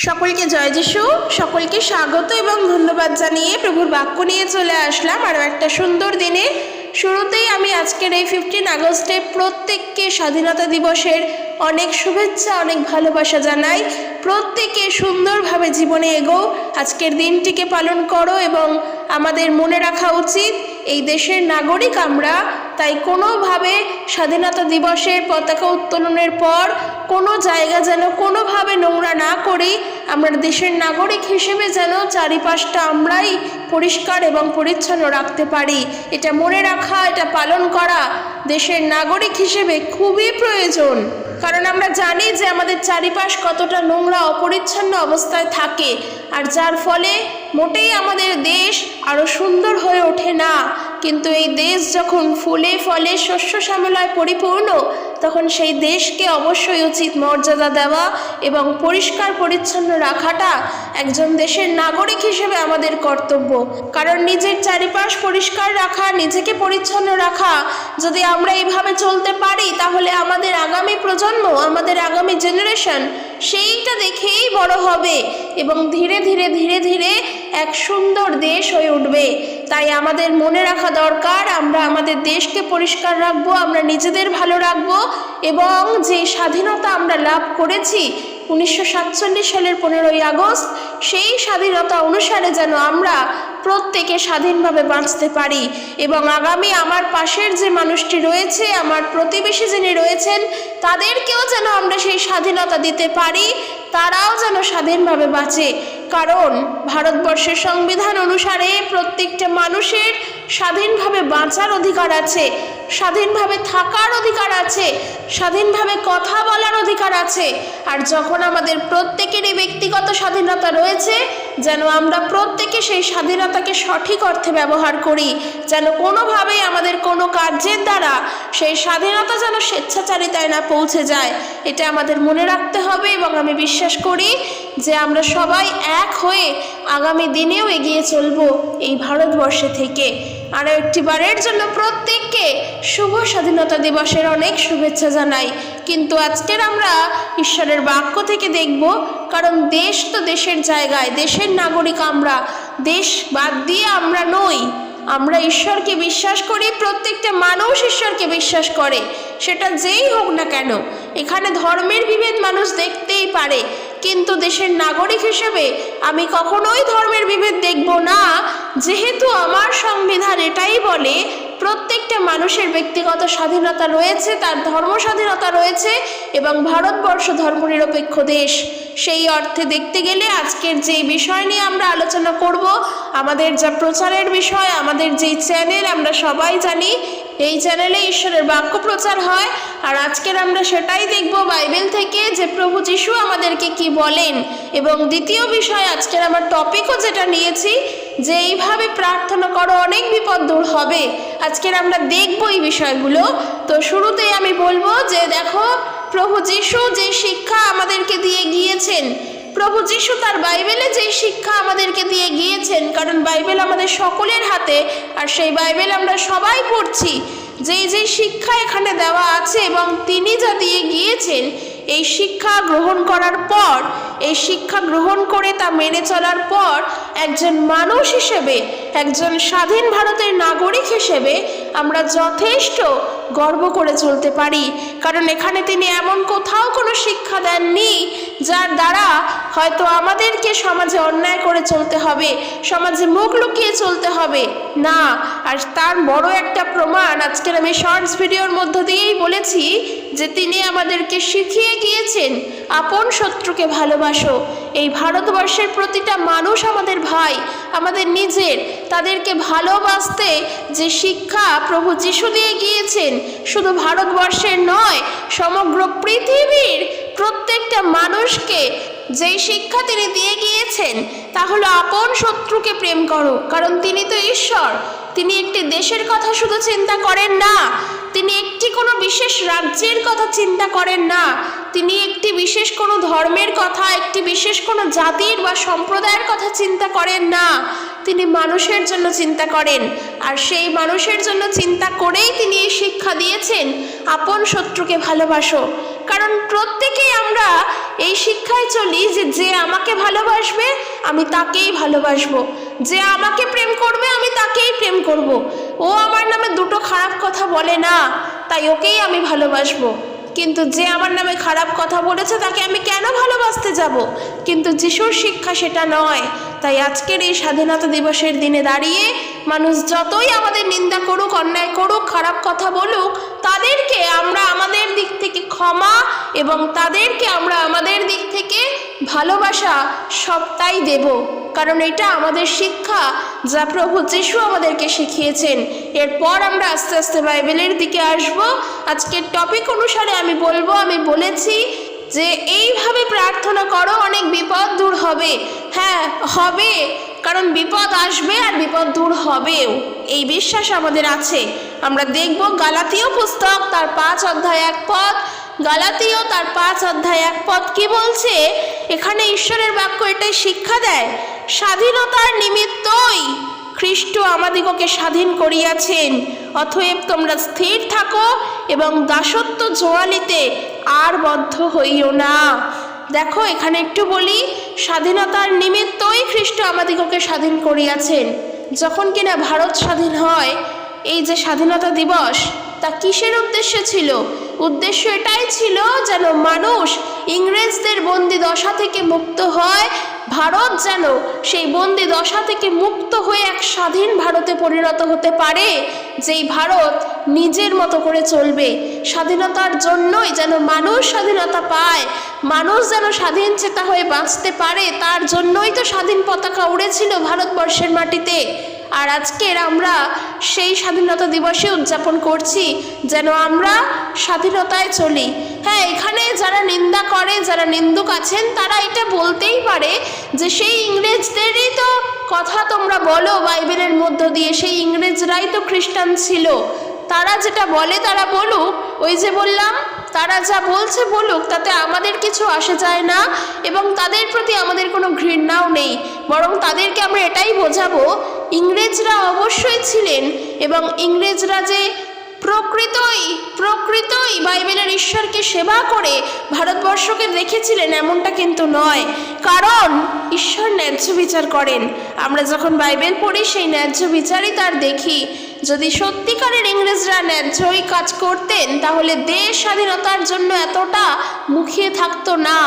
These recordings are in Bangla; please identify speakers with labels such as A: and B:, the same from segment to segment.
A: সকলকে জয় যিশু, সকলকে স্বাগত এবং ধন্যবাদ জানিয়ে প্রভুর বাক্য নিয়ে চলে আসলাম আরও একটা সুন্দর দিনে। শুরুতেই আমি আজকের এই 15 আগস্টে প্রত্যেককে স্বাধীনতা দিবসের অনেক শুভেচ্ছা, অনেক ভালোবাসা জানাই। প্রত্যেকে সুন্দরভাবে জীবনে এগো, আজকের দিনটিকে পালন করো এবং আমাদের মনে রাখা উচিত এই দেশের নাগরিক আমরা, তাই কোনোভাবে স্বাধীনতা দিবসের পতাকা উত্তোলনের পর কোনো জায়গা যেন কোনোভাবে নোংরা না করি। আমরা দেশের নাগরিক হিসেবে যেন চারিপাশটা আমরাই পরিষ্কার এবং পরিচ্ছন্ন রাখতে পারি। এটা মনে রাখা, এটা পালন করা দেশের নাগরিক হিসেবে খুবই প্রয়োজন। কারণ আমরা জানি যে আমাদের চারিপাশ কতটা নোংরা অপরিচ্ছন্ন অবস্থায় থাকে, আর যার ফলে মোটেই আমাদের দেশ আরও সুন্দর হয়ে ওঠে না। কিন্তু এই দেশ যখন ফুলে ফলে শস্য শ্যামলায় পরিপূর্ণ, তখন সেই দেশকে অবশ্যই উচিত মর্যাদা দেওয়া এবং পরিষ্কার পরিচ্ছন্ন রাখাটা একজন দেশের নাগরিক হিসেবে আমাদের কর্তব্য। কারণ নিজের চারিপাশ পরিষ্কার রাখা, নিজেকে পরিচ্ছন্ন রাখা যদি আমরা এইভাবে চলতে পারি, তাহলে আমাদের আগামী প্রজন্ম, আমাদের আগামী জেনারেশন সেইটা দেখেই বড় হবে এবং ধীরে ধীরে ধীরে ধীরে এক সুন্দর দেশ হয়ে উঠবে। তাই আমাদের মনে রাখা দরকার, আমরা আমাদের দেশকে পরিষ্কার রাখবো, আমরা নিজেদের ভালো রাখবো এবং যে স্বাধীনতা আমরা লাভ করেছি 1947 সালের 15ই আগস্ট, সেই স্বাধীনতা অনুসারে যেন আমরা প্রত্যেকে স্বাধীনভাবে বাঁচতে পারি এবং আগামী আমার পাশের যে মানুষটি রয়েছে, আমার প্রতিবেশী যিনি রয়েছেন, তাদেরকেও যেন আমরা সেই স্বাধীনতা দিতে পারি, তারাও যেন স্বাধীনভাবে বাঁচে। কারণ ভারতবর্ষের সংবিধান অনুসারে প্রত্যেকটা মানুষের স্বাধীনভাবে বাঁচার অধিকার আছে, স্বাধীনভাবে থাকার অধিকার আছে, স্বাধীনভাবে কথা বলার অধিকার আছে। আর যখন আমাদের প্রত্যেকেরই ব্যক্তিগত স্বাধীনতা রয়েছে, যেন আমরা প্রত্যেকে সেই স্বাধীনতাকে সঠিক অর্থে ব্যবহার করি, যেন কোনোভাবেই আমাদের কোনো কার্যের দ্বারা সেই স্বাধীনতা যেন স্বেচ্ছাচারিতায় না পৌঁছে যায়। এটা আমাদের মনে রাখতে হবে এবং আমি বিশ্বাস করি যে আমরা সবাই এক হয়ে আগামী দিনেও এগিয়ে চলব এই ভারতবর্ষে থেকে। আরও একটি বারের জন্য প্রত্যেককে শুভ স্বাধীনতা দিবসের অনেক শুভেচ্ছা জানাই। কিন্তু আজকের আমরা ঈশ্বরের বাক্য থেকে দেখব, কারণ দেশ তো দেশের জায়গায়, দেশের নাগরিক আমরা, দেশ বাদ দিয়ে আমরা নই। আমরা ঈশ্বরকে বিশ্বাস করি, প্রত্যেকটা মানুষ ঈশ্বরকে বিশ্বাস করে, সেটা যেই হোক না কেন। এখানে ধর্মের বিভেদ মানুষ দেখতেই পারে, কিন্তু দেশের নাগরিক হিসেবে আমি কখনোই ধর্মের বিভেদ দেখব না, যেহেতু আমার সংবিধান এটাই বলে প্রত্যেকটা মানুষের ব্যক্তিগত স্বাধীনতা রয়েছে, তার ধর্ম স্বাধীনতা রয়েছে এবং ভারতবর্ষ ধর্মনিরপেক্ষ দেশ। সেই অর্থে দেখতে গেলে আজকের যে বিষয় নিয়ে আমরা আলোচনা করব, আমাদের যা প্রচারের বিষয়, আমাদের যেই চ্যানেল আমরা সবাই জানি, এই চ্যানেলে ঈশ্বরের বাক্য প্রচার হয়। আর আজকের আমরা সেটাই দেখব বাইবেল থেকে, যে প্রভু যিশু আমাদেরকে কি বলেন। এবং দ্বিতীয় বিষয়, আজকের আমার টপিকও যেটা নিয়েছি, যে এইভাবে প্রার্থনা করো অনেক বিপদ দূর হবে। আজকের আমরা দেখব এই বিষয়গুলো। তো শুরুতেই আমি বলবো যে দেখো, প্রভু যিশু যে শিক্ষা আমাদেরকে দিয়ে গিয়েছেন, প্রভু যিশু তার বাইবেলে যে শিক্ষা আমাদেরকে দিয়ে গিয়েছেন, কারণ বাইবেল আমাদের সকলের হাতে আর সেই বাইবেল আমরা সবাই পড়ছি, যে শিক্ষা এখানে দেওয়া আছে এবং তিনি যা দিয়ে গিয়েছেন, এই শিক্ষা গ্রহণ করার পর, এই শিক্ষা গ্রহণ করে তা মেনে চলার পর একজন মানুষ হিসেবে, একজন স্বাধীন ভারতের নাগরিক হিসেবে আমরা যথেষ্ট গর্ব করে চলতে পারি। কারণ এখানে তিনি এমন কোথাও কোনো শিক্ষা দেননি যার দ্বারা হয়তো আমাদেরকে সমাজে অন্যায় করে চলতে হবে, সমাজে মুখ লুকিয়ে চলতে হবে না। আর তার বড় একটা প্রমাণ আজকের আমি শর্টস ভিডিওর মধ্য দিয়েই বলেছি, যে তিনি আমাদেরকে শিখিয়ে গিয়েছেন আপন শত্রুকে ভালোবাসো। এই ভারতবর্ষের প্রতিটা মানুষ আমাদের ভাই, আমাদের নিজের, তাদেরকে ভালোবাসতে যে শিক্ষা প্রভু যিশু দিয়ে গিয়েছেন, শুধু ভারতবর্ষের নয়, সমগ্র পৃথিবীর প্রত্যেকটা মানুষকে যেই শিক্ষা তিনি দিয়ে গিয়েছেন, তা হলো আপন শত্রুকে প্রেম করো। কারণ তিনি তো ঈশ্বর, তিনি একটি দেশের কথা শুধু চিন্তা করেন না, তিনি একটি কোনো বিশেষ রাজ্যের কথা চিন্তা করেন না, তিনি একটি বিশেষ কোনো ধর্মের কথা, একটি বিশেষ কোনো জাতির বা সম্প্রদায়ের কথা চিন্তা করেন না, তিনি মানুষের জন্য চিন্তা করেন। আর সেই মানুষের জন্য চিন্তা করেই তিনি এই শিক্ষা দিয়েছেন, আপন শত্রুকে ভালোবাসো। কারণ প্রত্যেকেই আমরা এই শিক্ষায় চলি যে যে আমাকে ভালোবাসবে আমি তাকেই ভালোবাসবো, যে আমাকে প্রেম করবে আমি তাকেই প্রেম করব। ও আমার নামে দুটো খারাপ কথা বলে না, তাই ওকেই আমি ভালোবাসবো। কিন্তু যে আমার নামে খারাপ কথা বলেছে তাকে আমি কেন ভালোবাসতে যাব? কিন্তু যিশুর শিক্ষা সেটা নয়। তাই আজকের এই স্বাধীনতা দিবসের দিনে দাঁড়িয়ে মানুষ যতই আমাদের নিন্দা করুক, অন্যায় করুক, খারাপ কথা বলুক, তাদেরকে আমরা আমাদের দিক থেকে ক্ষমা এবং তাদেরকে আমরা আমাদের দিক থেকে ভালোবাসা সবটাই দেব। কারণ এটা আমাদের শিক্ষা, যা প্রভু যিশু আমাদেরকে শিখিয়েছেন। এরপর আমরা আস্তে আস্তে বাইবেলের দিকে আসব। আজকের টপিক অনুসারে আমি বলেছি যে এইভাবে প্রার্থনা করো, অনেক বিপদ দূর হবে। হ্যাঁ, হবে, কারণ বিপদ আসবে আর বিপদ দূর হবেও, এই বিশ্বাস আমাদের আছে। আমরা দেখব গালাতীয় পুস্তক তার 5 অধ্যায় 1 পদ, গালাতীয় তার 5 অধ্যায় 1 পদ কি বলছে? এখানে ঈশ্বরের বাক্য এটাই শিক্ষা দেয়, স্বাধীনতার নিমিত্তই খ্রিস্ট আমাদিগকে স্বাধীন করিয়াছেন, অতএব তোমরা স্থির থাকো এবং দাসত্ব জোয়ালিতে আর বদ্ধ হইও না। দেখো, এখানে একটু বলি, স্বাধীনতার নিমিত্তই খ্রিস্ট আমাদিগকে স্বাধীন করিয়াছেন। যখন কিনা ভারত স্বাধীন হয়, এই যে স্বাধীনতা দিবস, তা কিসের উদ্দেশ্যে ছিল? উদ্দেশ্য এটাই ছিল যেন মানুষ ইংরেজদের বন্দি দশা থেকে মুক্ত হয়, ভারত যেন সেই বন্দি দশা থেকে মুক্ত হয়ে এক স্বাধীন ভারতে পরিণত হতে পারে, যেই ভারত নিজের মতো করে চলবে। স্বাধীনতার জন্যই যেন মানুষ স্বাধীনতা পায়, মানুষ যেন স্বাধীন চেতা হয়ে বাঁচতে পারে, তার জন্যই তো স্বাধীন পতাকা উড়েছিল ভারতবর্ষের মাটিতে। আর আজকের আমরা সেই স্বাধীনতা দিবসে উদযাপন করছি যেন আমরা স্বাধীনতায় চলি। হ্যাঁ, এখানে যারা নিন্দা করে, যারা নিন্দুক আছেন, তারা এটা বলতেই পারে যে সেই ইংরেজদেরই তো কথা তোমরা বলো বাইবেলের মধ্য দিয়ে, সেই ইংরেজরাই তো খ্রিস্টান ছিল। তারা যেটা বলে তারা বলুক, ওই যে বললাম, তারা যা বলছে বলুক, তাতে আমাদের কিছু আসে যায় না এবং তাদের প্রতি আমাদের কোনো ঘৃণাও নেই। বরং তাদেরকে আমরা এটাই বোঝাবো, ইংরেজরা অবশ্যই ছিলেন এবং ইংরেজরা যে প্রকৃতই বাইবেলের ঈশ্বরকে সেবা করে ভারতবর্ষকে রেখেছিলেন এমনটা কিন্তু নয়, কারণ ঈশ্বর ন্যায্য বিচার করেন। আমরা যখন বাইবেল পড়ি সেই ন্যায্য বিচারই তার দেখি। যদি সত্যিকারের ইংরেজরা ন্যায্যই কাজ করতেন তাহলে দেশ স্বাধীনতার জন্য এতটা মুখিয়ে থাকতো না।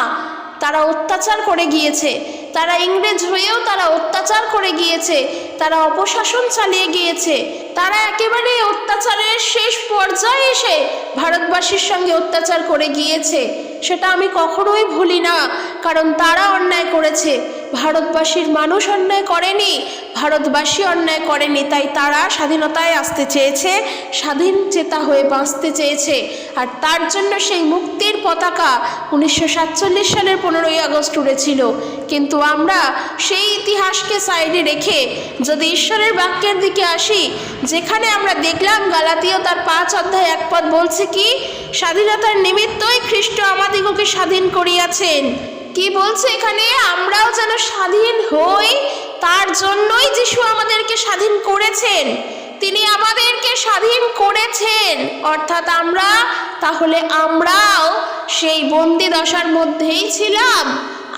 A: তারা অত্যাচার করে গিয়েছে, তারা ইংরেজ হয়েও তারা অত্যাচার করে গিয়েছে, তারা অপশাসন চালিয়ে গিয়েছে, তারা একেবারে অত্যাচারের শেষ পর্যায়ে এসে ভারতবাসীর সঙ্গে অত্যাচার করে গিয়েছে। সেটা আমি কখনোই ভুলি না, কারণ তারা অন্যায় করেছে, ভারতবাসীর মানুষ অন্যায় করেনি, ভারতবাসী অন্যায় করেনি। তাই তারা স্বাধীনতায় আসতে চেয়েছে, স্বাধীন চেতা হয়ে বাঁচতে চেয়েছে। আর তার জন্য সেই মুক্তির পতাকা 1947 সালের 15ই আগস্ট উড়েছিল। কিন্তু আমরা সেই ইতিহাসকে সাইডে রেখে যদি ঈশ্বরের বাক্যের দিকে আসি, যেখানে আমরা দেখলাম গালাতীয় তার 5 অধ্যায় 1 পদ বলছে কি? স্বাধীনতার নিমিত্তই খ্রিস্ট আমাদিগকে স্বাধীন করিয়াছেন। কি বলছে এখানে? আমরাও যেন স্বাধীন হই, তার জন্যই যিশু আমাদেরকে স্বাধীন করেছেন। তিনি আমাদেরকে স্বাধীন করেছেন, অর্থাৎ আমরাও সেই বন্দি দশার মধ্যেই ছিলাম,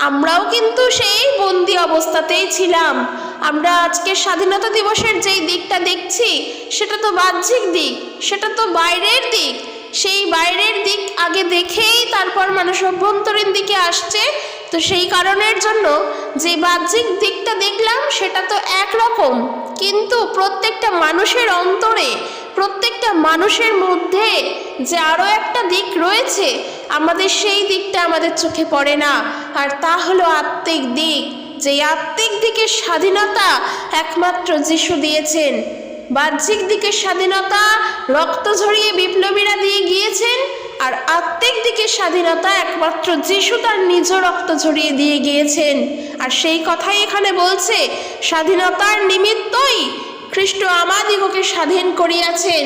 A: আমরাও কিন্তু সেই বন্দি অবস্থাতেই ছিলাম। আমরা আজকে স্বাধীনতা দিবসের যেই দিকটা দেখছি সেটা তো বাহ্যিক দিক, সেটা তো বাইরের দিক। সেই বাইরের দিক আগে দেখেই তারপর মানুষ অভ্যন্তরীণ দিকে আসছে। তো সেই কারণের জন্য যে বাহ্যিক দিকটা দেখলাম সেটা তো একরকম, কিন্তু প্রত্যেকটা মানুষের অন্তরে, প্রত্যেকটা মানুষের মধ্যে যে আরও একটা দিক রয়েছে, আমাদের সেই দিকটা আমাদের চোখে পড়ে না। আর তা হলো আত্মিক দিক। যে আত্মিক দিকের স্বাধীনতা একমাত্র যিশু দিয়েছেন। বাহ্যিক দিকের স্বাধীনতা রক্ত ঝরিয়ে বিপ্লবীরা দিয়ে গিয়েছেন, আর আত্মিক দিকের স্বাধীনতা একমাত্র যিশু তার নিজ রক্ত ঝরিয়ে দিয়ে গিয়েছেন। আর সেই কথাই এখানে বলছে, স্বাধীনতার নিমিত্তই খ্রিস্ট আমাদিগকে স্বাধীন করিয়াছেন,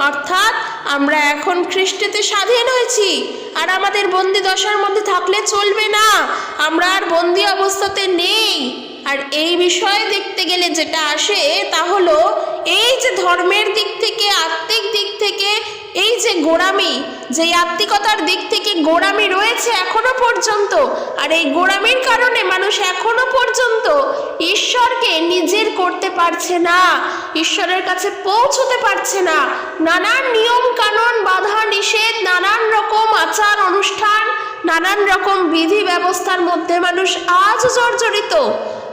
A: অর্থাৎ আমরা এখন খ্রিস্টেতে স্বাধীন হয়েছি। আর আমাদের বন্দি দশার মধ্যে থাকলে চলবে না, আমরা আর বন্দি অবস্থাতে নেই। আর এই বিষয়ে দেখতে গেলে যেটা আসে তা হলো, এই যে ধর্মের দিক থেকে, আত্মিক দিক থেকে এই যে গোঁড়ামি, যে আত্মিকতার দিক থেকে গোঁড়ামি রয়েছে এখনো পর্যন্ত, আর এই গোঁড়ামির কারণে মানুষ এখনো পর্যন্ত ঈশ্বরকে নিজের করতে পারছে না, ঈশ্বরের কাছে পৌঁছতে পারছে না। নানান নিয়ম কানুন, বাধা নিষেধ, নানান রকম আচার অনুষ্ঠান, নানান রকম বিধি ব্যবস্থার মধ্যে মানুষ আজ জর্জরিত।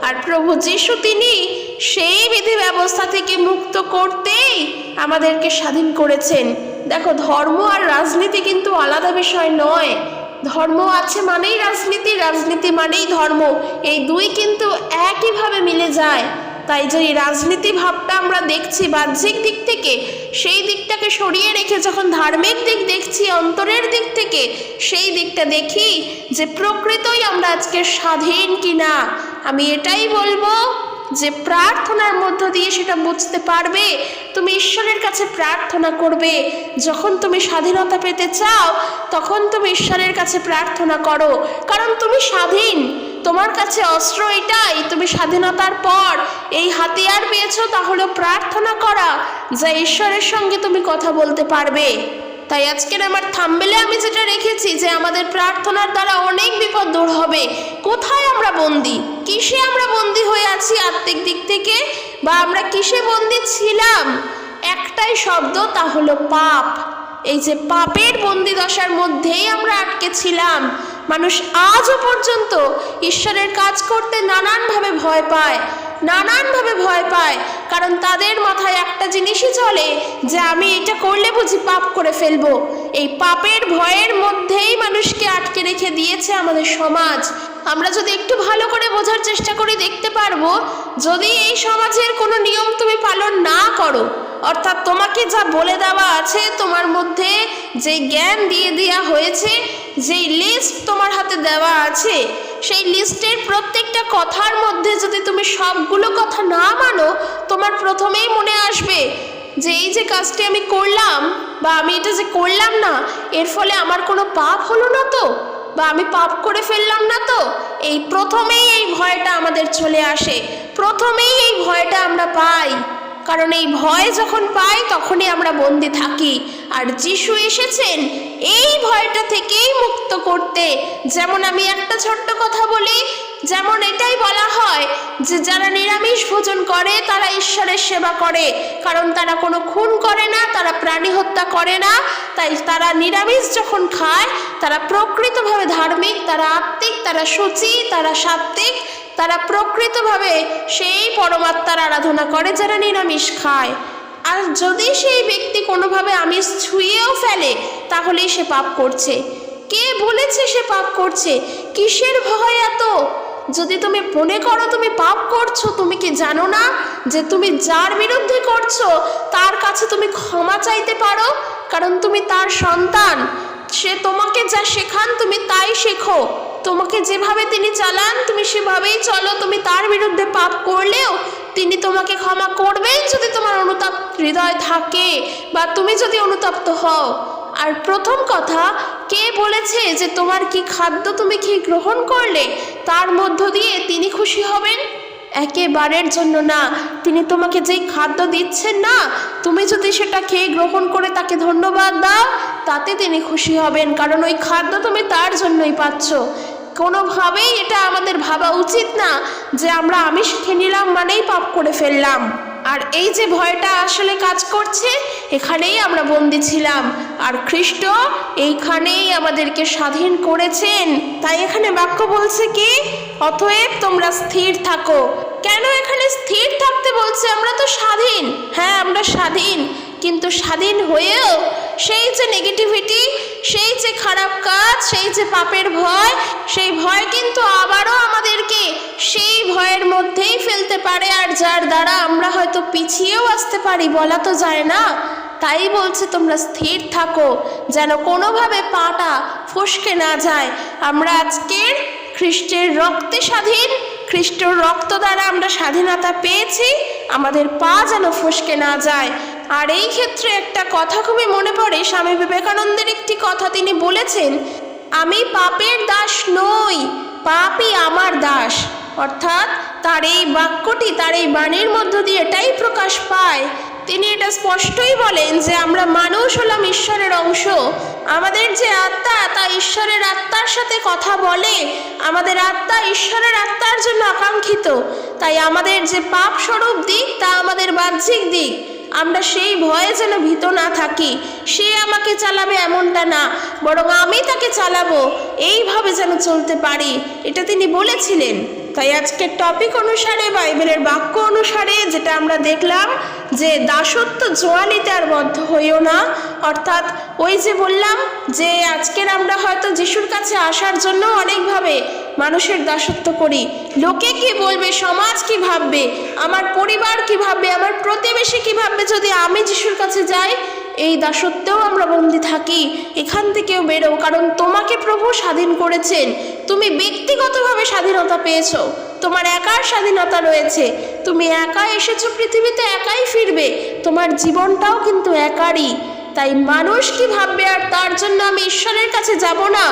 A: আর প্রভু যিশু তিনি সেই বিধি ব্যবস্থা থেকে মুক্ত করতেই আমাদেরকে স্বাধীন করেছেন। দেখো, ধর্ম আর রাজনীতি কিন্তু আলাদা বিষয় নয়। ধর্ম আছে মানেই রাজনীতি, রাজনীতি মানেই ধর্ম, এই দুই কিন্তু একইভাবে মিলে যায়। তাই যে রাজনীতি ভাবটা আমরা দেখছি বাহ্যিক দিক থেকে, সেই দিকটাকে সরিয়ে রেখে যখন ধার্মিক দিক দেখছি অন্তরের দিক থেকে, সেই দিকটা দেখি যে প্রকৃতই আমরা আজকে স্বাধীন কিনা। আমি এটাই বলবো যে প্রার্থনার মধ্য দিয়ে সেটা বুঝতে পারবে। তুমি ঈশ্বরের কাছে প্রার্থনা করবে। যখন তুমি স্বাধীনতা পেতে চাও তখন তুমি ঈশ্বরের কাছে প্রার্থনা করো, কারণ তুমি স্বাধীন। তোমার কাছে অস্ত্র এটাই, তুমি স্বাধীনতার পর এই হাতিয়ার পেয়েছো, তাহলে প্রার্থনা করা, যা ঈশ্বরের সঙ্গে তুমি কথা বলতে পারবে। তাই আজকের আমার থাম্বনেলে আমি যেটা রেখেছি যে আমাদের প্রার্থনার দ্বারা অনেক বিপদ দূর হবে। কোথায় আমরা বন্দী, কিসে আমরা বন্দী হয়ে আছি আত্মিক দিক থেকে, বা আমরা কিসে বন্দী ছিলাম? একটাই শব্দ, তা হলো পাপ। এই যে পাপের বন্দী দশার মধ্যেই আমরা আটকে ছিলাম। মানুষ আজও পর্যন্ত ঈশ্বরের কাজ করতে নানানভাবে ভয় পায়, নানানভাবে ভয় পায়, কারণ তাদের মাথায় একটা জিনিসই চলে যে আমি এটা করলে বুঝি পাপ করে ফেলবো। এই পাপের ভয়ের মধ্যেই মানুষকে আটকে রেখে দিয়েছে আমাদের সমাজ। আমরা যদি একটু ভালো করে বোঝার চেষ্টা করি দেখতে পারবো, যদি এই সমাজের কোনো নিয়ম তুমি পালন না করো, অর্থাৎ তোমাকে যা বলে দেওয়া আছে, তোমার মধ্যে যে জ্ঞান দিয়ে দেওয়া হয়েছে, যেই লিস্ট তোমার হাতে দেওয়া আছে, সেই লিস্টের প্রত্যেকটা কথার মধ্যে যদি তুমি সবগুলো কথা না মানো, তোমার প্রথমেই মনে আসবে যে এই যে কাজটি আমি করলাম, বা আমি এটা যে করলাম না, এর ফলে আমার কোনো পাপ হলো না তো, বা আমি পাপ করে ফেললাম না তো। এই প্রথমেই এই ভয়টা আমাদের চলে আসে, প্রথমেই এই ভয়টা আমরা পাই, কারণ এই ভয় যখন পাই তখনই আমরা বন্দী থাকি। আর যিশু এসেছেন এই ভয়টা থেকেই মুক্ত করতে। যেমন আমি একটা ছোট্ট কথা বলি, যেমন এটাই বলা হয় যে যারা নিরামিষ ভোজন করে তারা ঈশ্বরের সেবা করে, কারণ তারা কোনো খুন করে না, তারা প্রাণী হত্যা করে না। তাই তারা নিরামিষ যখন খায় তারা প্রকৃতভাবে ধার্মিক, তারা আত্মিক, তারা শুচি, তারা সাত্ত্বিক, তারা প্রকৃতভাবে সেই পরমাত্মার আরাধনা করে যারা নিরামিষ খায়। আর যদি সেই ব্যক্তি কোনোভাবে আমিষ ছুঁয়েও ফেলে তাহলেই সে পাপ করছে। কে বলেছে সে পাপ করছে? কিসের ভয় এত? যদি তুমি মনে করো তুমি পাপ করছো, তুমি কি জানো না যে তুমি যার বিরুদ্ধে করছো তার কাছে তুমি ক্ষমা চাইতে পারো? কারণ তুমি তার সন্তান। সে তোমাকে যা শেখান তুমি তাই শেখো, তোমাকে যেভাবে তিনি চালান তুমি সেভাবেই চলো। তুমি তার বিরুদ্ধে পাপ করলেও তিনি তোমাকে ক্ষমা করবেন যদি তোমার অনুতাপ হৃদয় থাকে, বা তুমি যদি অনুতপ্ত হও। আর প্রথম কথা, কে বলেছে যে তোমার কি খাদ্য তুমি কি গ্রহণ করলে তার মধ্য দিয়ে তিনি খুশি হবেন? একেবারের জন্য না। তিনি তোমাকে যেই খাদ্য দিচ্ছেন না, তুমি যদি সেটা খেয়ে গ্রহণ করে তাকে ধন্যবাদ দাও, তাতে তিনি খুশি হবেন, কারণ ওই খাদ্য তুমি তার জন্যই পাচ্ছ। কোনোভাবেই এটা আমাদের ভাবা উচিত না যে আমরা আমিষ খেয়ে নিলাম মানেই পাপ করে ফেললাম। আর এই যে ভয়টা আসলে কাজ করছে, এখানেই আমরা বন্দী ছিলাম, আর খ্রিস্ট এইখানেই আমাদেরকে স্বাধীন করেছেন। তাই এখানে বাক্য বলছে কি, অতএব তোমরা স্থির থাকো। কেন এখানে স্থির থাকতে বলছে? আমরা তো স্বাধীন। হ্যাঁ, আমরা স্বাধীন, কিন্তু স্বাধীন হয়েও সেই যে নেগেটিভিটি, সেই যে খারাপ কাজ, সেই যে পাপের ভয়, সেই ভয় কিন্তু আবারও আমাদেরকে সেই ভয়ের মধ্যেই ফেলতে পারে, আর যার দ্বারা আমরা হয়তো পিছিয়েও আসতে পারি, বলা তো যায় না। তাই বলছে তোমরা স্থির থাকো, যেন কোনোভাবে পাটা ফসকে না যায়। আমরা আজকের খ্রিস্টের রক্তে স্বাধীন, খ্রিস্টের রক্ত দ্বারা আমরা স্বাধীনতা পেয়েছি, আমাদের পা যেন ফসকে না যায়। আর এই ক্ষেত্রে একটা কথা খুবই মনে পড়ে, স্বামী বিবেকানন্দের একটি কথা তিনি বলেছেন, আমি পাপের দাস নই, পাপই আমার দাস। অর্থাৎ তার এই বাক্যটি, তার এই বাণীর মধ্য দিয়ে এটাই প্রকাশ পায় তিনি এটা স্পষ্টই বলেন যে আমরা মানুষ হলাম ঈশ্বরের অংশ। আমাদের যে আত্মা তা ঈশ্বরের আত্মার সাথে কথা বলে, আমাদের আত্মা ঈশ্বরের আত্মার জন্য আকাঙ্ক্ষিত। তাই আমাদের যে পাপ স্বরূপ দিক তা আমাদের বাহ্যিক দিক। আমরা সেই ভয়ে যেন ভীত না থাকি, সে আমাকে চালাবে এমনটা না, বরং আমি তাকে চালাবো, এইভাবে যেন চলতে পারি, এটা তিনি বলেছিলেন। তাই আজকের টপিক অনুসারে বাইবেলের বাক্য অনুসারে যেটা আমরা দেখলাম যে দাসত্ব জোয়ালিতে আর বদ্ধ হইও না। অর্থাৎ ওই যে বললাম যে আজকের আমরা হয়তো যিশুর কাছে আসার জন্য অনেকভাবে মানুষের দাসত্ব করি। লোকে কি বলবে, সমাজ কি ভাববে, আমার পরিবার কি ভাববে, আমার প্রতিবেশী কি ভাববে যদি আমি যিশুর কাছে যাই। এই দাসত্বেও আমরা বন্দী থাকি। এখান থেকেও বেরো, কারণ তোমাকে প্রভু স্বাধীন করেছেন। তুমি ব্যক্তিগতভাবে স্বাধীনতা পেয়েছো, তোমার একার স্বাধীনতা রয়েছে। তুমি একা এসেছো পৃথিবীতে, একাই ফিরবে, তোমার জীবনটাও কিন্তু একারই। তাই মানুষ কি ভাববে আর তার জন্য আমি ঈশ্বরের কাছে যাব না,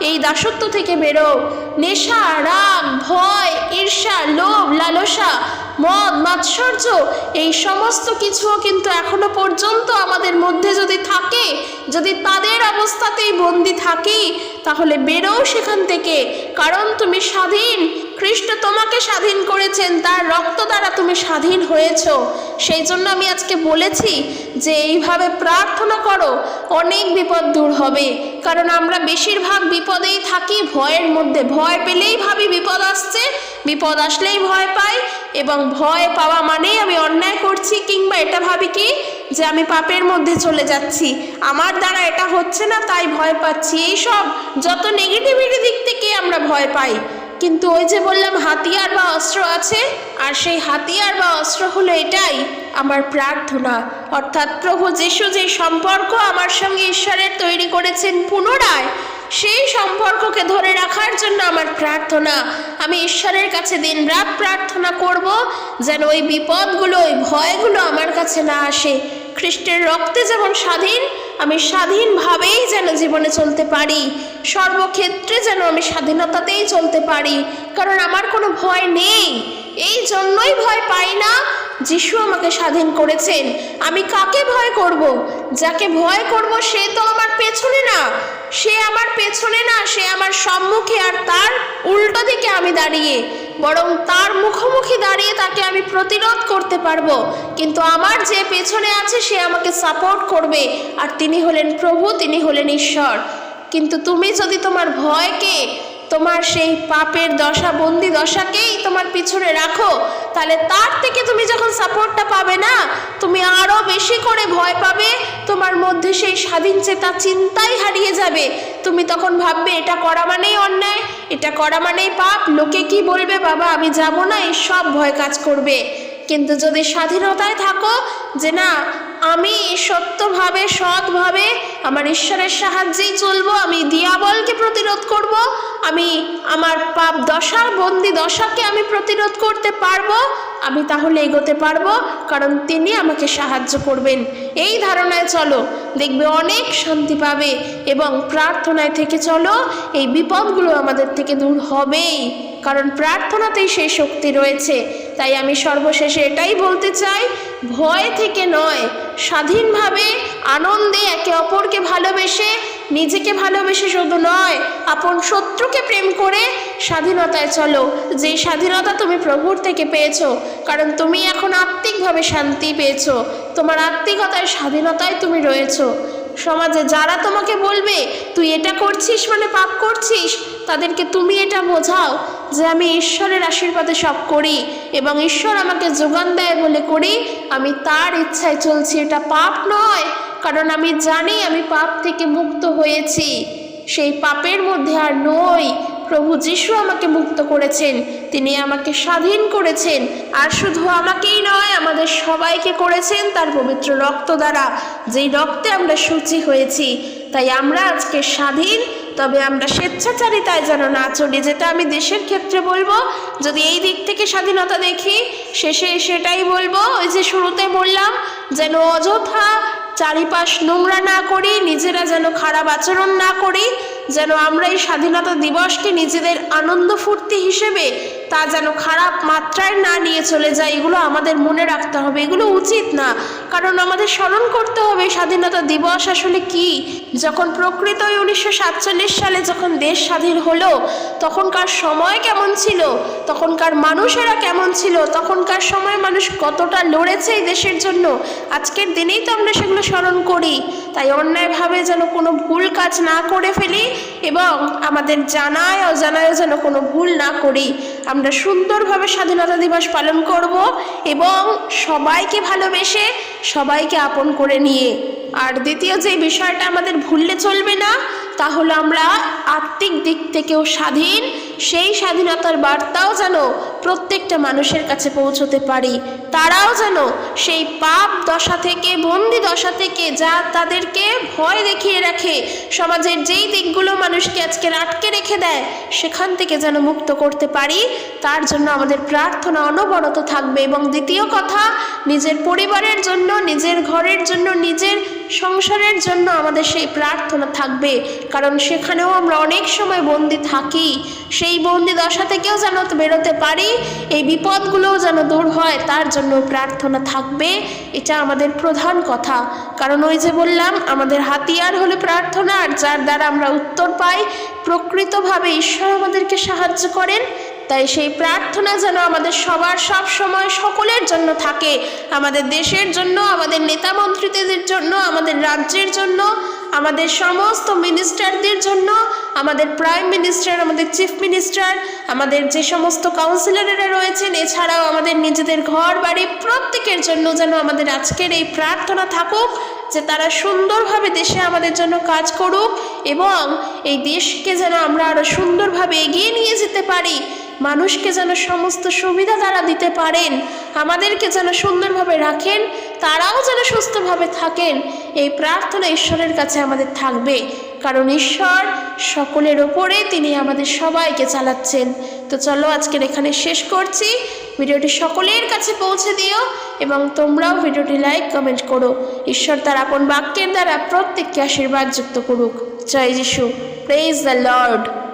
A: এই দাসত্ব থেকে বেরো। নেশা, রাগ, ভয়, ঈর্ষা, লোভ, লালসা, মদ, মাৎসর্য, এই সমস্ত কিছুও কিন্তু এখনো পর্যন্ত আমাদের মধ্যে যদি থাকে, যদি তাদের অবস্থাতেই বন্দি থাকি, তাহলে বেরো সেখান থেকে। কারণ তুমি স্বাধীন, খ্রিস্ট তোমাকে স্বাধীন করেছেন, তার রক্ত দ্বারা তুমি স্বাধীন হয়েছো। সেই জন্য আমি আজকে বলেছি যে এইভাবে প্রার্থনা করো, অনেক বিপদ দূর হবে। কারণ আমরা বেশিরভাগ বিপদেই থাকি ভয়ের মধ্যে। ভয় পেলেই ভাবি বিপদ আসছে, বিপদ আসলেই ভয় পাই, এবং ভয় পাওয়া মানেই আমি অন্যায় করছি, কিংবা এটা ভাবি কি যে আমি পাপের মধ্যে চলে যাচ্ছি, আমার দ্বারা এটা হচ্ছে না তাই ভয় পাচ্ছি। এইসব যত নেগেটিভিটি দিক থেকে আমরা ভয় পাই। কিন্তু ওই যে বললাম হাতিয়ার বা অস্ত্র আছে, আর সেই হাতিয়ার বা অস্ত্র হলো এটাই, আমার প্রার্থনা। অর্থাৎ প্রভু যিশু যে সম্পর্ক আমার সঙ্গে ঈশ্বরের তৈরি করেছেন পুনরায়, সেই সম্পর্ককে ধরে রাখার জন্য আমার প্রার্থনা। আমি ঈশ্বরের কাছে দিনরাত প্রার্থনা করব যেন ওই বিপদগুলো, ওই ভয়গুলো আমার কাছে না আসে। খ্রিস্টের রক্তে যেমন স্বাধীন, আমি স্বাধীনভাবেই যেন জীবনে চলতে পারি, সর্বক্ষেত্রে যেন আমি স্বাধীনতাতেই চলতে পারি। কারণ আমার কোনো ভয় নেই, এই জন্যই ভয় পাই না, যিশু আমাকে স্বাধীন করেছেন। আমি কাকে ভয় করব? যাকে ভয় করব সে তো আমার পেছনে না, সে আমার পেছনে না, সে আমার সম্মুখে, আর তার উল্টো দিকে আমি দাঁড়িয়ে, বরং তার মুখোমুখি দাঁড়িয়ে তাকে আমি প্রতিরোধ করতে পারবো। কিন্তু আমার যে পেছনে আছে সে আমাকে সাপোর্ট করবে, আর তিনি হলেন প্রভু, তিনি হলেন ঈশ্বর। কিন্তু তুমি যদি তোমার ভয়কে, তোমার সেই পাপের দশা, বন্দি দশাকেই তোমার পিছনে রাখো, তাহলে তার থেকে তুমি যখন সাপোর্টটা পাবে না, তুমি আরো বেশি করে ভয় পাবে, তোমার মধ্যে সেই স্বাধীন চেতা চিন্তাই হারিয়ে যাবে। তুমি তখন ভাববে এটা করা মানেই অন্যায়, এটা করা মানেই পাপ, লোকে কি বলবে, বাবা আমি যাব না, এই সব ভয় কাজ করবে। কিন্তু যদি স্বাধীনতায় থাকো যে না, আমি সত্যভাবে, সৎভাবে আমার ঈশ্বরের সাহায্যেই চলবো, আমি দিয়াবলকে প্রতিরোধ করব, আমি আমার পাপ দশা, বন্দি দশাকে আমি প্রতিরোধ করতে পারবো, আমি তাহলে এগোতে পারবো, কারণ তিনি আমাকে সাহায্য করবেন। এই ধারণায় চলো, দেখবে অনেক শান্তি পাবে। এবং প্রার্থনায় থেকে চলো, এই বিপদগুলো আমাদের থেকে দূর হবেই, কারণ প্রার্থনাতেই সেই শক্তি রয়েছে। তাই আমি সর্বশেষে এটাই বলতে চাই, ভয় থেকে নয়, স্বাধীনভাবে আনন্দে একে অপরকে ভালোবেসে, নিজেকে ভালোবেসে শুধু নয়, আপন শত্রুকে প্রেম করে স্বাধীনতায় চলো, যে স্বাধীনতা তুমি প্রভুর থেকে পেয়েছো। কারণ তুমি এখন আত্মিকভাবে শান্তি পেয়েছো, তোমার আত্মিকতায়, স্বাধীনতায় তুমি রয়েছো। সমাজে যারা তোমাকে বলবে তুই এটা করছিস মানে পাপ করছিস, তাদেরকে তুমি এটা বোঝাও যে আমি ঈশ্বরের আশীর্বাদে সব করি, এবং ঈশ্বর আমাকে যোগান দেয় বলে করি, আমি তার ইচ্ছায় চলছি, এটা পাপ নয়। কারণ আমি জানি আমি পাপ থেকে মুক্ত হয়েছি, সেই পাপের মধ্যে আর নই। প্রভু যিশু আমাকে মুক্ত করেছেন, তিনি আমাকে স্বাধীন করেছেন, আর শুধু আমাকেই নয়, আমাদের সবাইকে করেছেন তার পবিত্র রক্ত দ্বারা, যেই রক্তে আমরা শুচি হয়েছি। তাই আমরা আজকে স্বাধীন, তবে আমরা স্বেচ্ছাচারিতায় যেন না চলি। যেটা আমি দেশের ক্ষেত্রে বলবো, যদি এই দিক থেকে স্বাধীনতা দেখি, শেষে সেটাই বলবো, ওই যে শুরুতে বললাম, যেন অযথা চারিপাশ নোংরা না করি, নিজেরা যেন খারাপ আচরণ না করি, যেন আমরা এই স্বাধীনতা দিবসকে নিজেদের আনন্দ ফুর্তি হিসেবে তা যেন খারাপ মাত্রায় না নিয়ে চলে যায়। এগুলো আমাদের মনে রাখতে হবে, এগুলো উচিত না। কারণ আমাদের স্মরণ করতে হবে স্বাধীনতা দিবস আসলে কি। যখন প্রকৃতই 1947 সালে যখন দেশ স্বাধীন হলো, তখনকার সময় কেমন ছিল, তখনকার মানুষেরা কেমন ছিল, তখনকার সময় মানুষ কতটা লড়েছে এই দেশের জন্য, আজকের দিনেই তো আমরা সেগুলো স্মরণ করি। তাই অন্যায়ভাবে যেন কোনো ভুল কাজ না করে ফেলি এবং আমাদের জানায় অজানায়ও যেন কোনো ভুল না করি। আমরা সুন্দরভাবে স্বাধীনতা দিবস পালন করব এবং সবাইকে ভালোবেসে সবাইকে আপন করে নিয়ে। আর দ্বিতীয় যে বিষয়টা আমাদের ভুললে চলবে না, তা হলো আমরা আত্মিক দিক থেকেও স্বাধীন, সেই স্বাধীনতার বার্তাও যেন প্রত্যেকটা মানুষের কাছে পৌঁছতে পারি। তারাও যেন সেই পাপ দশা থেকে, বন্দি দশা থেকে, যা তাদেরকে ভয় দেখিয়ে রাখে, সমাজের যেই দিকগুলো মানুষকে আজকে আটকে রেখে দেয়, সেখান থেকে যেন মুক্ত করতে পারি। তার জন্য আমাদের প্রার্থনা অনবরত থাকবে। এবং দ্বিতীয় কথা, নিজের পরিবারের জন্য, নিজের ঘরের জন্য, নিজের সংসারের জন্য আমাদের সেই প্রার্থনা থাকবে। কারণ সেখানেও আমরা অনেক সময় বন্দি থাকি, সেই বন্দি দশা থেকেও যেন বেরোতে পারি, এই বিপদগুলোও যেন দূর হয়, তার জন্য প্রার্থনা থাকবে। এটা আমাদের প্রধান কথা। কারণ ওই যে বললাম, আমাদের হাতিয়ার হলো প্রার্থনা, আর যার দ্বারা আমরা উত্তর পাই, প্রকৃতভাবে ঈশ্বর আমাদেরকে সাহায্য করেন। তাই সেই প্রার্থনা যেন আমাদের সবার, সব সময়, সকলের জন্য থাকে। আমাদের দেশের জন্য, আমাদের নেতা মন্ত্রীদের জন্য, আমাদের রাজ্যের জন্য, আমাদের সমস্ত মিনিস্টারদের জন্য, আমাদের প্রাইম মিনিস্টার, আমাদের চিফ মিনিস্টার, আমাদের যে সমস্ত কাউন্সিলরেরা রয়েছেন, এছাড়াও আমাদের নিজেদের ঘর বাড়ি, প্রত্যেকের জন্য যেন আমাদের আজকের এই প্রার্থনা থাকুক যে তারা সুন্দরভাবে দেশে আমাদের জন্য কাজ করুক এবং এই দেশকে যেন আমরা আরও সুন্দরভাবে এগিয়ে নিয়ে যেতে পারি। মানুষকে যেন সমস্ত সুবিধা তারা দিতে পারেন, আমাদেরকে যেন সুন্দরভাবে রাখেন, তারাও যেন সুস্থভাবে থাকেন। এই প্রার্থনা ঈশ্বরের কাছে আমাদের থাকবে। কারণ ঈশ্বর সকলের ওপরে, তিনি আমাদের সবাইকে চালাচ্ছেন। তো চলো আজকের এখানে শেষ করছি। ভিডিওটি সকলের কাছে পৌঁছে দিও এবং তোমরাও ভিডিওটি লাইক, কমেন্ট করো। ঈশ্বর তার আপন বাক্যের দ্বারা প্রত্যেককে আশীর্বাদ যুক্ত করুক। জয় যিশু। Praise the Lord.